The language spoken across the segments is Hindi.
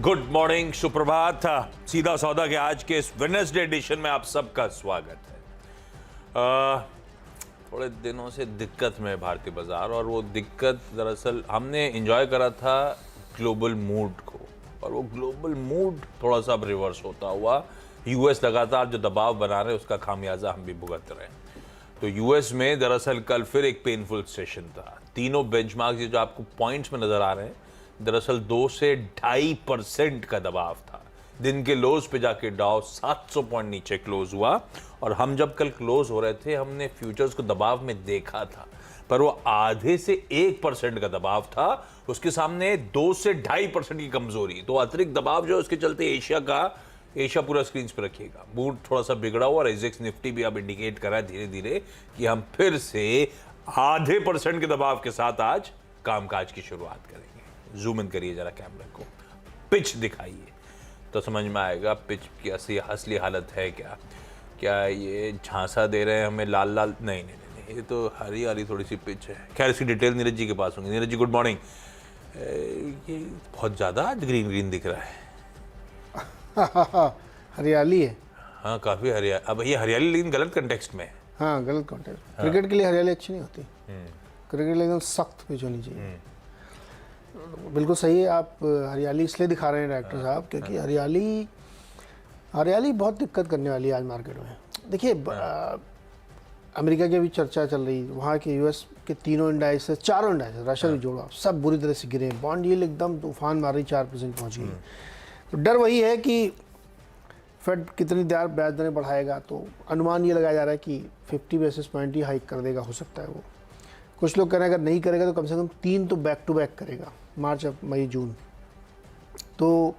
गुड मॉर्निंग, सुप्रभात। सीधा सौदा के आज के इस वेडनेसडे एडिशन में आप सबका स्वागत है। थोड़े दिनों से दिक्कत में भारतीय बाजार, और वो दिक्कत दरअसल हमने एंजॉय करा था ग्लोबल मूड को, और वो ग्लोबल मूड थोड़ा सा अब रिवर्स होता हुआ यूएस लगातार जो दबाव बना रहे हैं उसका खामियाजा हम भी भुगत रहे हैं। तो यूएस में दरअसल कल फिर एक पेनफुल सेशन था। तीनों बेंचमार्क जो आपको पॉइंट्स में नजर आ रहे हैं, दरअसल 2 से 2.5% का दबाव था। दिन के लोज पे जाके डाउ 700 पॉइंट नीचे क्लोज हुआ, और हम जब कल क्लोज हो रहे थे हमने फ्यूचर्स को दबाव में देखा था, पर वो आधे से 1% का दबाव था। उसके सामने 2 से 2.5% की कमजोरी, तो अतिरिक्त दबाव जो उसके चलते एशिया पूरा स्क्रीन पर रखिएगा। मूड थोड़ा सा बिगड़ा हुआ, एजेक्स निफ्टी भी अब इंडिकेट कर रहा है धीरे धीरे कि हम फिर से आधे % के दबाव के साथ आज कामकाज की शुरुआत करेंगे। जूम इन करिए जरा कैमरे को, पिच दिखाइए तो समझ में आएगा पिच की असली हालत है क्या। क्या ये झांसा दे रहे हैं हमें लाल लाल? नहीं, ये तो हरी हरी थोड़ी सी पिच है। खैर इसकी डिटेल नीरज जी के पास होंगी। Neeraj ji good morning. ये बहुत ज़्यादा आज ग्रीन ग्रीन दिख रहा है। हरियाली है। हाँ काफ़ी हरियाली। अब ये हरियाली लेकिन गलत कंटेक्स्ट में है। हाँ गलत कंटेक्स्ट। क्रिकेट के लिए हरियाली अच्छी नहीं होती। क्रिकेट के लिए एकदम सख्त पिच होनी चाहिए। बिल्कुल सही है। आप हरियाली इसलिए दिखा रहे हैं डायरेक्टर साहब क्योंकि हरियाली बहुत दिक्कत करने वाली है आज मार्केट में। देखिए अमेरिका की भी चर्चा चल रही है, वहाँ के यूएस के तीनों इंडाइस से, चारों इंडाइस, रशिया भी जोड़ा, सब बुरी तरह से गिरे। बॉन्ड यील्ड एकदम तूफान मार रही, 4% पहुँच गई। तो डर वही है कि फेड कितनी देर ब्याज दरें बढ़ाएगा। तो अनुमान ये लगाया जा रहा है कि 50 बेसिस पॉइंट ही हाइक कर देगा, हो सकता है वो। कुछ लोग कह रहे हैं अगर नहीं करेगा तो कम से कम 3 तो बैक टू बैक करेगा, मार्च, मई, जून। तो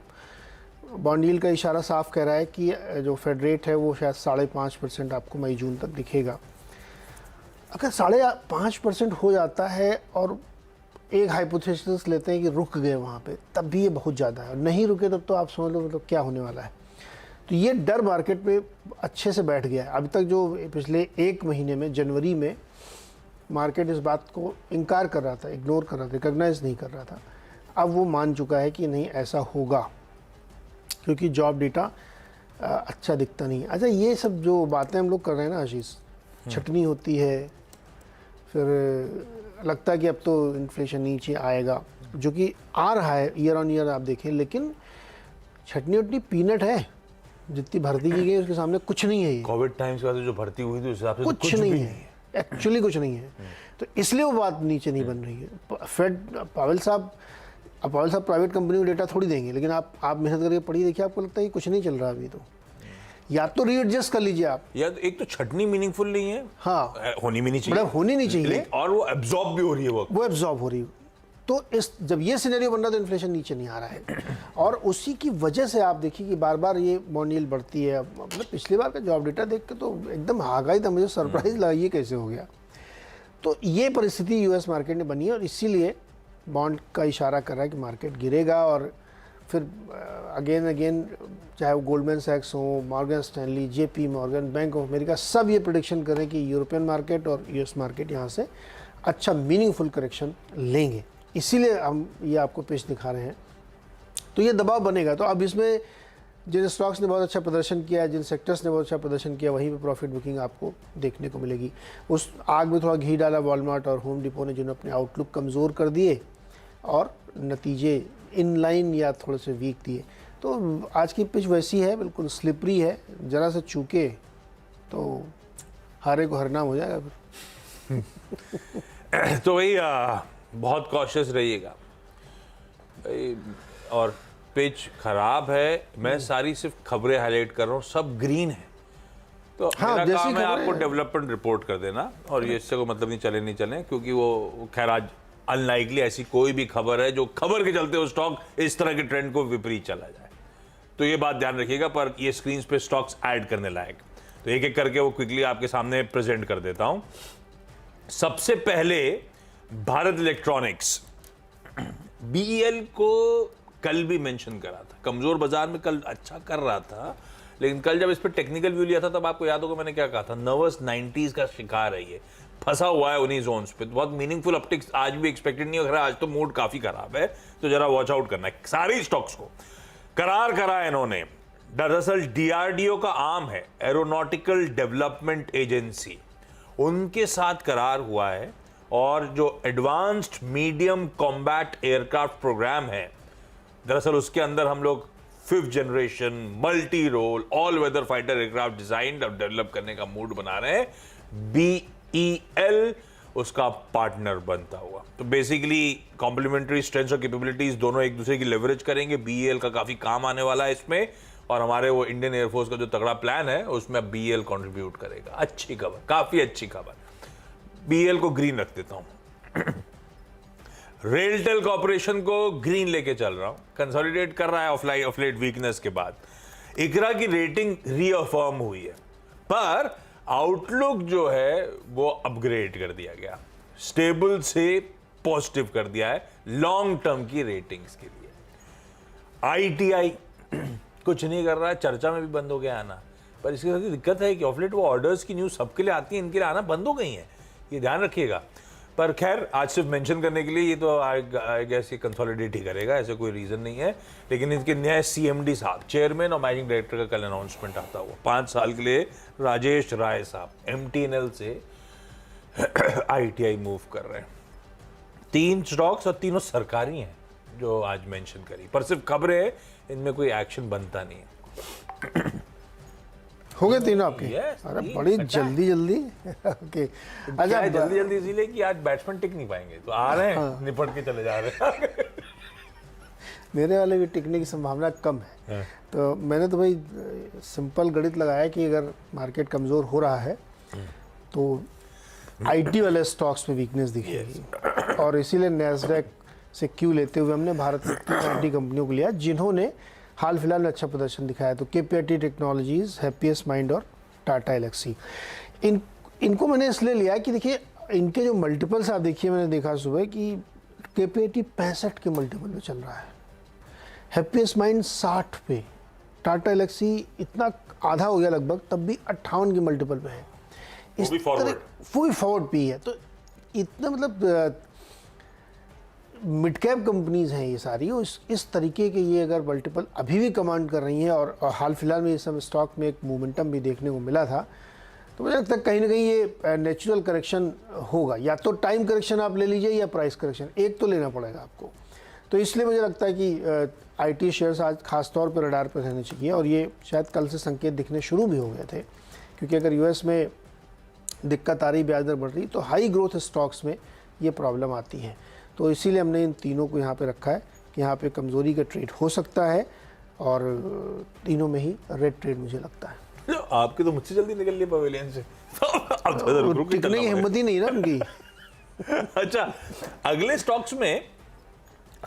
बॉन्ड यील्ड का इशारा साफ कह रहा है कि जो फेड रेट है वो शायद 5.5% आपको मई जून तक दिखेगा। अगर 5.5% हो जाता है और एक हाइपोथेसिस लेते हैं कि रुक गए वहाँ पे, तब भी ये बहुत ज़्यादा है। और नहीं रुके तब तो आप समझ लो मतलब क्या होने वाला है। तो ये डर मार्केट में अच्छे से बैठ गया है। अभी तक जो पिछले 1 महीने में, जनवरी में, मार्केट इस बात को इनकार कर रहा था, इग्नोर कर रहा था, रिकॉग्नाइज नहीं कर रहा था। अब वो मान चुका है कि नहीं ऐसा होगा, क्योंकि जॉब डेटा अच्छा दिखता नहीं है। अच्छा, ये सब जो बातें हम लोग कर रहे हैं ना आशीष, छटनी होती है, फिर लगता है कि अब तो इन्फ्लेशन नीचे आएगा, जो कि आ रहा है ईयर ऑन ईयर आप देखें, लेकिन छटनी उतनी पीनट है जितनी भर्ती की गई उसके सामने कुछ नहीं है। कोविड टाइम्स के बाद जो भर्ती हुई थी उस हिसाब से कुछ नहीं है, एक्चुअली कुछ नहीं है। तो इसलिए वो बात नीचे नहीं बन रही है। फेड पावेल साहब प्राइवेट कंपनी को डेटा थोड़ी देंगे, लेकिन आप मेहनत करके पढ़िए, देखिए आपको लगता है कि कुछ नहीं चल रहा अभी। तो या तो रीएडजस्ट कर लीजिए आप, या तो एक तो छटनी मीनिंगफुल नहीं है। हाँ, होनी भी नहीं चाहिए, मतलब होनी नहीं चाहिए, और वो एब्जॉर्ब भी हो रही है, वो एब्जॉर्ब हो रही है। तो जब ये सिनेरियो बन रहा है तो इन्फ्लेशन नीचे नहीं आ रहा है, और उसी की वजह से आप देखिए कि बार बार ये बॉन्ड यील्ड बढ़ती है। मतलब पिछली बार का जॉब डेटा देख के तो एकदम आ गई था, मुझे सरप्राइज लगा ये कैसे हो गया। तो ये परिस्थिति यूएस मार्केट में बनी है, और इसीलिए बॉन्ड का इशारा कर रहा है कि मार्केट गिरेगा। और फिर अगेन चाहे वो गोल्डमैन सैक्स हो, Morgan Stanley, JP Morgan, bank of America, सब ये प्रेडिक्शन कर रहे हैं कि यूरोपियन मार्केट और यूएस मार्केट यहाँ से अच्छा मीनिंगफुल करेक्शन लेंगे। इसीलिए हम ये आपको पेश दिखा रहे हैं। तो ये दबाव बनेगा। तो अब इसमें जिन स्टॉक्स ने बहुत अच्छा प्रदर्शन किया है, जिन सेक्टर्स ने बहुत अच्छा प्रदर्शन किया, वहीं पे प्रॉफिट बुकिंग आपको देखने को मिलेगी। उस आग में थोड़ा घी डाला वॉलमार्ट और होम डिपो ने, जिन्होंने अपने आउटलुक कमज़ोर कर दिए और नतीजे इन लाइन या थोड़े से वीक दिए। तो आज की पिच वैसी है, बिल्कुल स्लिपरी है। ज़रा से चूके तो हारे को हरनाम हो जाएगा फिर। तो वही बहुत कॉशियस रहिएगा। और पिच खराब है, मैं सारी सिर्फ खबरें हाईलाइट कर रहा हूँ, सब ग्रीन है। तो हाँ, मेरा काम है आपको डेवलपमेंट रिपोर्ट कर देना, और ये इससे कोई मतलब नहीं चले, क्योंकि वो खैर आज अनलाइकली ऐसी कोई भी खबर है जो खबर के चलते वो स्टॉक इस तरह के ट्रेंड को विपरीत चला जाए। तो ये बात ध्यान रखिएगा। पर ये स्क्रीन पे स्टॉक्स ऐड करने लायक, तो एक एक करके वो क्विकली आपके सामने प्रेजेंट कर देता हूं। सबसे पहले भारत इलेक्ट्रॉनिक्स, बीईएल को कल भी मेंशन करा था, कमजोर बाजार में कल अच्छा कर रहा था, लेकिन कल जब इस पर टेक्निकल व्यू लिया था तब आपको याद होगा मैंने क्या कहा था, नर्वस 90s का शिकार है ये, फंसा हुआ है उन्हीं जोन्स पे। बहुत मीनिंगफुल अपटिक्स आज भी एक्सपेक्टेड नहीं हो रहा है। आज तो मूड काफी खराब है, तो जरा वॉच आउट करना है सारे स्टॉक्स को। करार करा इन्होंने, दरअसल डीआरडीओ का आर्म है एरोनॉटिकल डेवलपमेंट एजेंसी, उनके साथ करार हुआ है। और जो advanced medium combat aircraft program है, दरअसल उसके अंदर हम लोग 5th generation multi role all weather fighter aircraft design और डेवलप करने का मूड बना रहे हैं। BEL उसका पार्टनर बनता हुआ। तो बेसिकली कॉम्प्लीमेंट्री स्ट्रेंथ्स और कैपेबिलिटीज दोनों एक दूसरे की लेवरेज करेंगे। BEL का काफी काम आने वाला है इसमें, और हमारे वो इंडियन एयरफोर्स का जो तगड़ा प्लान है उसमें BEL कंट्रीब्यूट करेगा। अच्छी खबर, काफी अच्छी खबर। BEL को ग्रीन रख देता हूं। रेलटेल कॉर्पोरेशन को ग्रीन लेके चल रहा हूं, कंसोलिडेट कर रहा है ऑफलेट वीकनेस के बाद। इकरा की रेटिंग रीअफर्म हुई है, पर आउटलुक जो है वो अपग्रेड कर दिया गया, स्टेबल से पॉजिटिव कर दिया है लॉन्ग टर्म की रेटिंग्स के लिए। ITI कुछ नहीं कर रहा है, चर्चा में भी बंद हो गया आना, पर इसके साथ दिक्कत है कि ऑफलेट वो ऑर्डर्स की न्यूज़ सबके लिए आती है, इनके लिए आना बंद हो गई है, ये ध्यान रखिएगा। पर खैर आज सिर्फ मेंशन करने के लिए, ये तो आई गेस ये कंसोलिडेट ही करेगा, ऐसे कोई रीजन नहीं है। लेकिन इनके नए CMD साहब, चेयरमैन और मैनेजिंग डायरेक्टर का कल अनाउंसमेंट आता हुआ, 5 साल के लिए राजेश राय साहब MTNL से ITI मूव कर रहे हैं। 3 स्टॉक्स और तीनों सरकारी हैं जो आज मेंशन करी, पर सिर्फ खबरें हैं, इनमें कोई एक्शन बनता नहीं है। हो गए तीनों आपके? Yes, अरे 3 बड़ी अच्छा है। जल्दी ओके। अच्छा, जल्दी जल्दी इसीलिए कि आज बैट्समैन टिक नहीं पाएंगे, तो आ रहे हैं निपट के चले जा रहे हैं। मेरे वाले भी टिकने की संभावना कम है। तो मैंने तो भाई सिंपल गणित लगाया कि अगर मार्केट कमज़ोर हो रहा है तो IT वाले स्टॉक्स में वीकनेस दिखेगी, और इसीलिए नैस्डैक से क्यू लेते हुए हमने भारत की 3 IT कंपनियों को लिया जिन्होंने हाल फिलहाल में अच्छा प्रदर्शन दिखाया। तो KPIT टेक्नोलॉजीज, हैप्पीएस्ट माइंड और टाटा एलेक्सी, इनको मैंने इसलिए लिया कि देखिए इनके जो मल्टीपल्स आप देखिए, मैंने देखा सुबह कि KPIT 65 के मल्टीपल पे चल रहा है, हैप्पीएस्ट माइंड 60 पे, टाटा एलेक्सी इतना आधा हो गया लगभग, तब भी 58 के मल्टीपल पे है। इस फुल फॉरवर्ड पी है। तो इतना मतलब मिड कैप कंपनीज हैं ये सारी, और इस तरीके के ये अगर मल्टीपल अभी भी कमांड कर रही हैं, और हाल फिलहाल में इस समय स्टॉक में एक मोमेंटम भी देखने को मिला था, तो मुझे लगता है कहीं ना कहीं ये नेचुरल करेक्शन होगा। या तो टाइम करेक्शन आप ले लीजिए या प्राइस करेक्शन, एक तो लेना पड़ेगा आपको। तो इसलिए मुझे लगता है कि IT शेयर्स आज खास तौर पर रडार पर रहने चाहिए, और ये शायद कल से संकेत दिखने शुरू भी हो गए थे, क्योंकि अगर US में दिक्कत आ रही, ब्याज दर बढ़ रही, तो हाई ग्रोथ स्टॉक्स में ये प्रॉब्लम आती है। तो इसीलिए हमने इन तीनों को यहाँ पे रखा है कि यहाँ पे कमज़ोरी का ट्रेड हो सकता है, और तीनों में ही रेड ट्रेड मुझे लगता है। आपके तो मुझसे जल्दी निकल लिए पवेलियन से। टिकने की हिम्मत ही नहीं ना उनकी। अच्छा, अगले स्टॉक्स में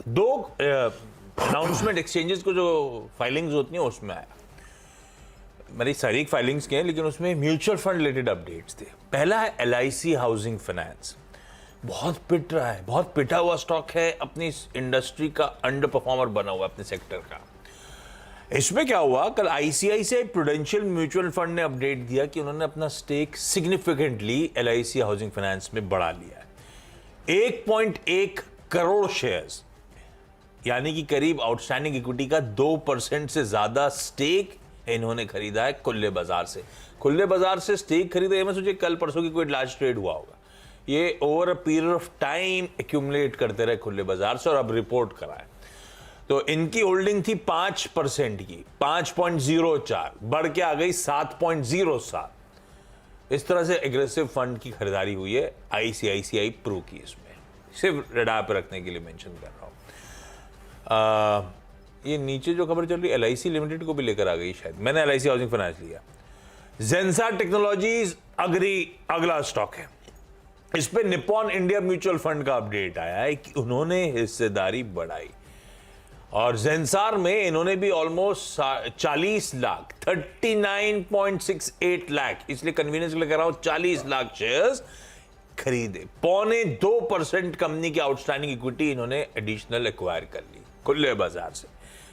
2 अनाउंसमेंट एक्सचेंजेस को जो फाइलिंग्स होती हैं उसमें आया। मेरी सारी फाइलिंग्स के हैं, लेकिन उसमें म्यूचुअल फंड रिलेटेड अपडेट्स थे। पहला है LIC हाउसिंग फाइनेंस, बहुत पिट रहा है, बहुत पिटा हुआ स्टॉक है, अपनी इंडस्ट्री का अंडर परफॉर्मर बना हुआ अपने सेक्टर का। इसमें क्या हुआ, कल ICICI प्रूडेंशियल म्यूचुअल फंड ने अपडेट दिया कि उन्होंने अपना stake significantly LIC housing finance में बढ़ा लिया है। 1.1 करोड़ शेयर्स, यानी कि करीब आउटस्टैंडिंग इक्विटी का 2% से ज्यादा स्टेक इन्होंने खरीदा है खुले बाजार से। खुले बाजार से स्टेक खरीदा, ये मैं सोचिए कल परसों की कोई लार्ज ट्रेड हुआ होगा। ये over a period of time accumulate करते रहे खुले बाजार से, और अब रिपोर्ट कराए। तो इनकी होल्डिंग थी 5% की, 5.04 बढ़ के आ गई 7.07। इस तरह से एग्रेसिव फंड की खरीदारी हुई है ICICI प्रू की। इसमें सिर्फ रडार पर रखने के लिए मेंशन कर रहा हूं। ये नीचे जो खबर चल रही है LIC लिमिटेड को भी लेकर आ गई शायद, मैंने LIC हाउसिंग फाइनेंस लिया। जेंसार टेक्नोलॉजीज अगला स्टॉक है। इस पे निप्पॉन इंडिया म्यूचुअल फंड का अपडेट आया है कि उन्होंने हिस्सेदारी बढ़ाई, और जेंसार में इन्होंने भी ऑलमोस्ट 40 लाख 39.68 लाख, इसलिए कन्वीनियंस के लिए कह रहा हूं 40 लाख शेयर्स खरीदे। 0.25% कंपनी की आउटस्टैंडिंग इक्विटी इन्होंने एडिशनल एक्वायर कर ली खुले बाजार से।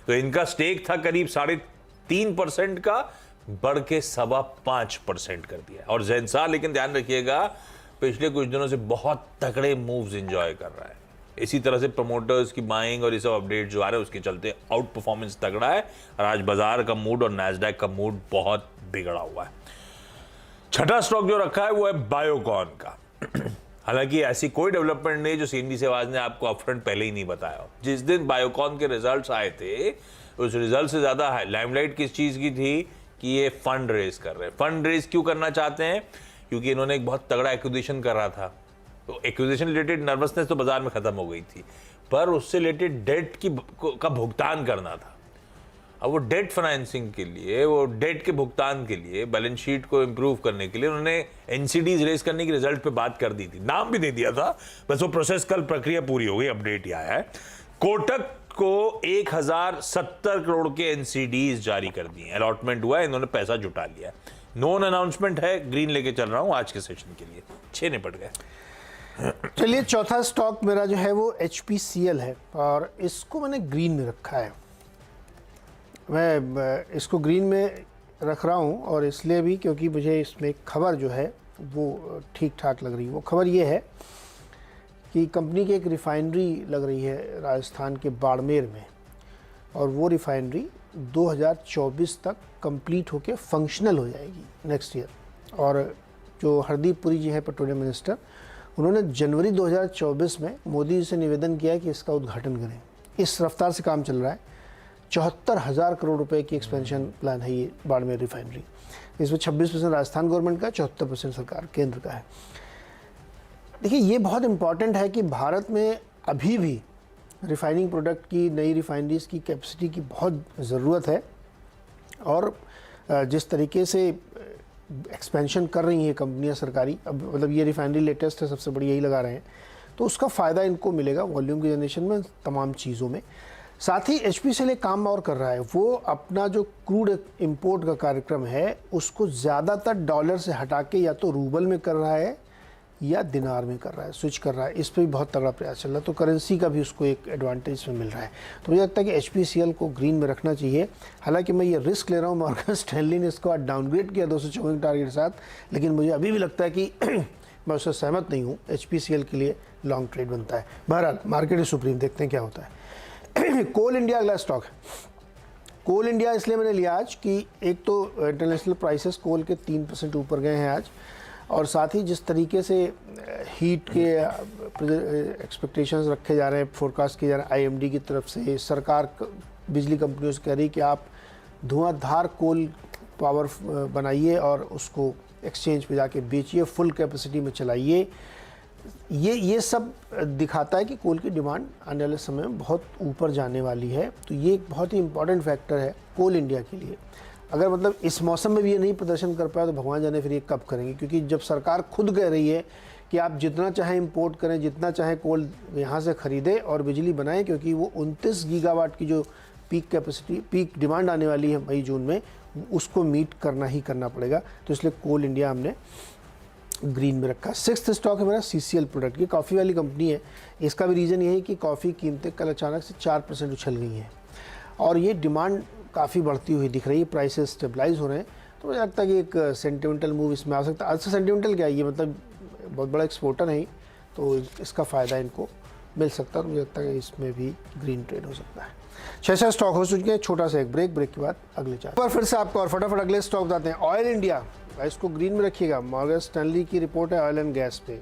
तो इनका स्टेक था करीब 3.5% का, बढ़ के 5.25% कर दिया। और जेंसार, लेकिन ध्यान रखिएगा, पिछले कुछ दिनों से बहुत तगड़े मूव्स एंजॉय कर रहा है। इसी तरह से प्रमोटर्स की बाइंग और ये सब अपडेट जो आ रहे हैं उसके चलते आउट परफॉर्मेंस तगड़ा है और आज बाजार का मूड और नैस्डैक का मूड बहुत बिगड़ा हुआ है। छठा स्टॉक जो रखा है वो है बायोकॉन का। हालांकि ऐसी कोई डेवलपमेंट नहीं जो सीएनबी सेवाज ने आपको अपफ्रंट पहले ही नहीं बताया हो। जिस दिन बायोकॉन के रिजल्ट्स आए थे उस रिजल्ट से ज्यादा लाइमलाइट किस चीज की थी कि ये फंड रेज कर रहे हैं। फंड रेज क्यों करना चाहते हैं? क्योंकि इन्होंने एक बहुत तगड़ा एक्विजिशन कर रहा था, तो एक्विजिशन रिलेटेड नर्वसनेस तो बाजार में खत्म हो गई थी, पर उससे रिलेटेड डेट का भुगतान करना था। अब वो डेट फाइनेंसिंग के लिए, वो डेट के भुगतान के लिए, बैलेंस शीट को इंप्रूव करने के लिए उन्होंने एनसीडीज रेज करने की रिजल्ट पे बात कर दी थी, नाम भी दे दिया था, बस वो प्रोसेस कल प्रक्रिया पूरी हो गई, अपडेट ही आया है। कोटक को 1070 करोड़ के एनसीडीज जारी कर दिए, अलॉटमेंट हुआ है, इन्होंने पैसा जुटा लिया है। नॉन अनाउंसमेंट है, ग्रीन लेके चल रहा हूं आज के सेशन के लिए, 6 निपट गए। चलिए चौथा स्टॉक मेरा जो है वो HPCL है और इसको मैंने ग्रीन में रखा है। मैं इसको ग्रीन में रख रहा हूँ और इसलिए भी क्योंकि मुझे इसमें खबर जो है वो ठीक ठाक लग रही है। वो खबर ये है कि कंपनी की एक रिफाइनरी लग रही है राजस्थान के बाड़मेर में और वो रिफाइनरी 2024 तक कंप्लीट होके फंक्शनल हो जाएगी नेक्स्ट ईयर। और जो हरदीप पुरी जी हैं पेट्रोलियम मिनिस्टर, उन्होंने जनवरी 2024 में मोदी जी से निवेदन किया कि इसका उद्घाटन करें। इस रफ्तार से काम चल रहा है। 74,000 करोड़ रुपए की एक्सपेंशन प्लान है ये बाड़मेर रिफाइनरी। इसमें 26% राजस्थान गवर्नमेंट का, 74% सरकार केंद्र का है। देखिए ये बहुत इम्पॉर्टेंट है कि भारत में अभी भी रिफाइनिंग प्रोडक्ट की, नई रिफाइनरीज की कैपेसिटी की बहुत ज़रूरत है और जिस तरीके से एक्सपेंशन कर रही हैं कंपनियां सरकारी, अब मतलब ये रिफाइनरी लेटेस्ट है, सबसे बड़ी यही लगा रहे हैं, तो उसका फ़ायदा इनको मिलेगा वॉल्यूम की जनरेशन में, तमाम चीज़ों में। साथ ही HPCL एक काम और कर रहा है, वो अपना जो क्रूड इंपोर्ट का कार्यक्रम है उसको ज़्यादातर डॉलर से हटा के या तो रूबल में कर रहा है या दिनार में कर रहा है, स्विच कर रहा है। इस पर भी बहुत तगड़ा प्रयास चल रहा है, तो करेंसी का भी उसको एक एडवांटेज में मिल रहा है। तो मुझे लगता है कि HPCL को ग्रीन में रखना चाहिए। हालांकि मैं ये रिस्क ले रहा हूँ, मॉर्गन स्टैनली ने इसको आज डाउनग्रेड किया 224 टारगेट के साथ, लेकिन मुझे अभी भी लगता है कि मैं उससे सहमत नहीं हूँ। HPCL के लिए लॉन्ग ट्रेड बनता है। बहरहाल मार्केट इज सुप्रीम, देखते हैं क्या होता है। कोल इंडिया अगला स्टॉक है। कोल इंडिया इसलिए मैंने लिया आज कि एक तो इंटरनेशनल प्राइसेस कोल के 3% ऊपर गए हैं आज, और साथ ही जिस तरीके से हीट के एक्सपेक्टेशंस रखे जा रहे हैं, फोरकास्ट किए जा रहे हैं IMD की तरफ से, सरकार बिजली कंपनियों से कह रही कि आप धुआंधार कोल पावर बनाइए और उसको एक्सचेंज पे जाके बेचिए, फुल कैपेसिटी में चलाइए। ये सब दिखाता है कि कोल की डिमांड आने वाले समय में बहुत ऊपर जाने वाली है। तो ये एक बहुत ही इंपॉर्टेंट फैक्टर है कोल इंडिया के लिए। अगर मतलब इस मौसम में भी ये नहीं प्रदर्शन कर पाया तो भगवान जाने फिर ये कब करेंगे, क्योंकि जब सरकार खुद कह रही है कि आप जितना चाहें इंपोर्ट करें, जितना चाहें कोल यहाँ से ख़रीदें और बिजली बनाएं, क्योंकि वो 29 गीगावाट की जो पीक कैपेसिटी, पीक डिमांड आने वाली है मई जून में, उसको मीट करना ही करना पड़ेगा। तो इसलिए कोल इंडिया हमने ग्रीन में रखा। 6th स्टॉक है मेरा CCL प्रोडक्ट। ये कॉफ़ी वाली कंपनी है। इसका भी रीज़न ये है कि कॉफ़ी कीमतें कल अचानक से 4% उछल गई हैं और ये डिमांड काफ़ी बढ़ती हुई दिख रही है, प्राइसेस स्टेबलाइज हो रहे हैं। तो मुझे लगता है कि एक सेंटिमेंटल मूव इसमें आ सकता है। अच्छा सेंटिमेंटल क्या है, ये मतलब बहुत बड़ा एक्सपोर्टर है, तो इसका फ़ायदा इनको मिल सकता है। तो मुझे लगता है कि इसमें भी ग्रीन ट्रेड हो सकता है। 6 स्टॉक हो चुके हैं। छोटा सा एक ब्रेक के बाद अगले 4 पर फिर से आपको और फटाफट अगले स्टॉक बताते हैं। ऑयल इंडिया, इसको ग्रीन में रखिएगा। मॉर्गन स्टैनली की रिपोर्ट है ऑयल एंड गैस पे,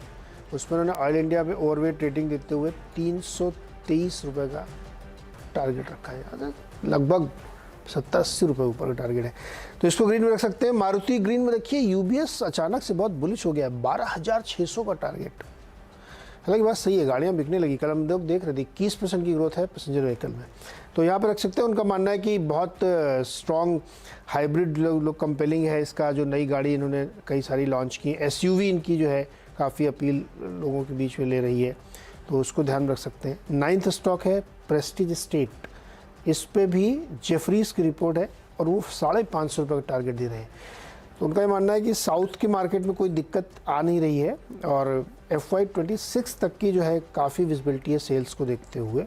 उसमें उन्होंने ऑयल इंडिया पे ओवरवेट रेटिंग देते हुए 323 रुपये का टारगेट रखा है, लगभग 70-80 रुपये ऊपर का टारगेट है। तो इसको ग्रीन में रख सकते हैं। मारुति ग्रीन में रखिए। UBS अचानक से बहुत बुलिश हो गया है, 12,600 का टारगेट। हालांकि बात सही है, गाड़ियाँ बिकने लगी। कल हम लोग देख रहे थे 21% की ग्रोथ है पैसेंजर व्हीकल में, तो यहाँ पर रख सकते हैं। उनका मानना है कि बहुत स्ट्रॉन्ग हाइब्रिड लोग कंपेलिंग है इसका, जो नई गाड़ी इन्होंने कई सारी लॉन्च की। SUV इनकी जो है काफ़ी अपील लोगों के बीच में ले रही है, तो उसको ध्यान रख सकते हैं। 9th स्टॉक है प्रेस्टीज एस्टेट। इस पे भी जेफरीज की रिपोर्ट है और वो 550 रुपये का टारगेट दे रहे हैं। तो उनका ये मानना है कि साउथ की मार्केट में कोई दिक्कत आ नहीं रही है और FY26 तक की जो है काफ़ी विजिबिलिटी है सेल्स को देखते हुए,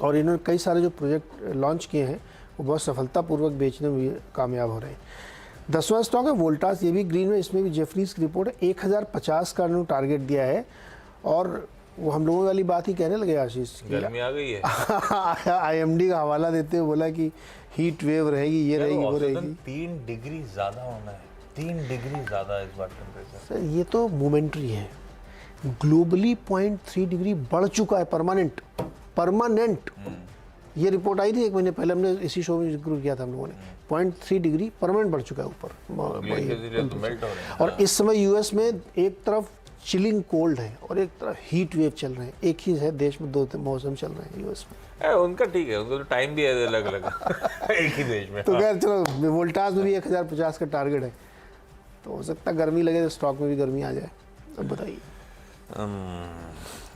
और इन्होंने कई सारे जो प्रोजेक्ट लॉन्च किए हैं वो बहुत सफलतापूर्वक बेचने में भी कामयाब हो रहे हैं। 10वां स्टॉक है वोल्टास। ये भी ग्रीन में, इसमें भी जेफरीज की रिपोर्ट है। 1050 का उन्होंने टारगेट दिया है और वो हम लोगों वाली बात ही कहने लगे आशीष की। गर्मी आ गई है। IMD का हवाला देते हुए बोला कि हीट वेव रहेगी, ये रहेगी, वो रहेगी। 3 डिग्री ज्यादा होना है, 3 डिग्री ज्यादा इस बार टेम्परेचर। सर ये तो मोमेंट्री है, ग्लोबली 0.3 डिग्री बढ़ चुका है परमानेंट। ये रिपोर्ट आई थी 1 महीने पहले, हमने इसी शो में जिक्र किया था हम लोगों ने। 0.3 डिग्री परमानेंट बढ़ चुका है ऊपर। और इस समय यूएस में एक तरफ चिलिंग कोल्ड है और एक तरफ हीट वेव चल रहे हैं। एक ही है देश में 2 मौसम चल रहे हैं यूएस में। उनका ठीक है, उनका तो टाइम भी है अलग अलग। एक ही देश में। तो खैर चलो, वोल्टास में भी 1050 का टारगेट है, तो हो सकता है गर्मी लगे तो स्टॉक में भी गर्मी आ जाए। अब बताइए।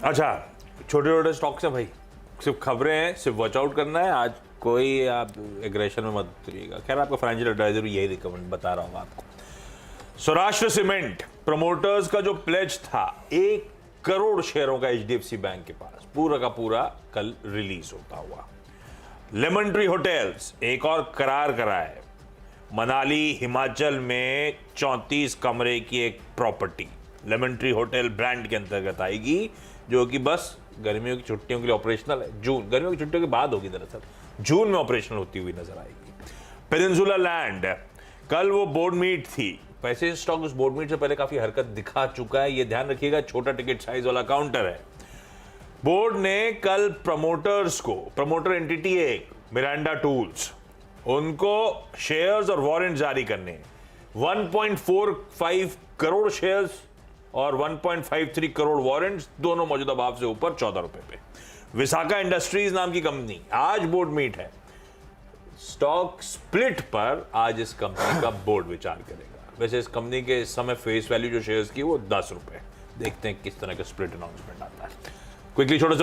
अच्छा, छोटे छोटे स्टॉक्स हैं भाई, सिर्फ खबरें हैं, सिर्फ वॉच आउट करना है। आज कोई आप एग्रेशन में मत उतरिएगा। खैर आपका फाइनेंशियल एडवाइजर भी यही रिकमेंड बता रहा हूँ आपको। सौराष्ट्र सीमेंट प्रमोटर्स का जो प्लेज था 1 करोड़ शेयरों का HDFC बैंक के पास, पूरा का पूरा कल रिलीज होता हुआ। लेमन ट्री होटल्स एक और करार करा है। मनाली हिमाचल में 34 कमरे की एक property lemon tree hotel brand के अंतर्गत आएगी, जो कि बस गर्मियों की छुट्टियों के लिए ऑपरेशनल है। गर्मियों की छुट्टियों के बाद होगी, दरअसल जून में ऑपरेशनल होती हुई नजर आएगी। पेनिनसुला लैंड, कल वो बोर्ड मीट थी। पैसे स्टॉक उस बोर्ड मीट से पहले काफी हरकत दिखा चुका है, ये ध्यान रखिएगा। छोटा टिकट साइज वाला काउंटर है। बोर्ड ने कल प्रमोटर्स को, प्रमोटर एंटिटी है मिरांडा टूल्स, उनको शेयर्स और वारंट जारी करने, 1.45 करोड़ शेयर्स और 1.53 करोड़ वारंट्स, दोनों मौजूदा भाव से ऊपर 14 रुपए पे। विसाका इंडस्ट्रीज नाम की कंपनी, आज बोर्ड मीट है। स्टॉक स्प्लिट पर आज इस कंपनी का बोर्ड विचार करेगा। वैसे इस कंपनी के इस समय फेस वैल्यू जो शेयर्स की वो 10 रुपए। देखते हैं किस तरह का स्प्लिट अनाउंसमेंट आता है। क्विकली छोटा सा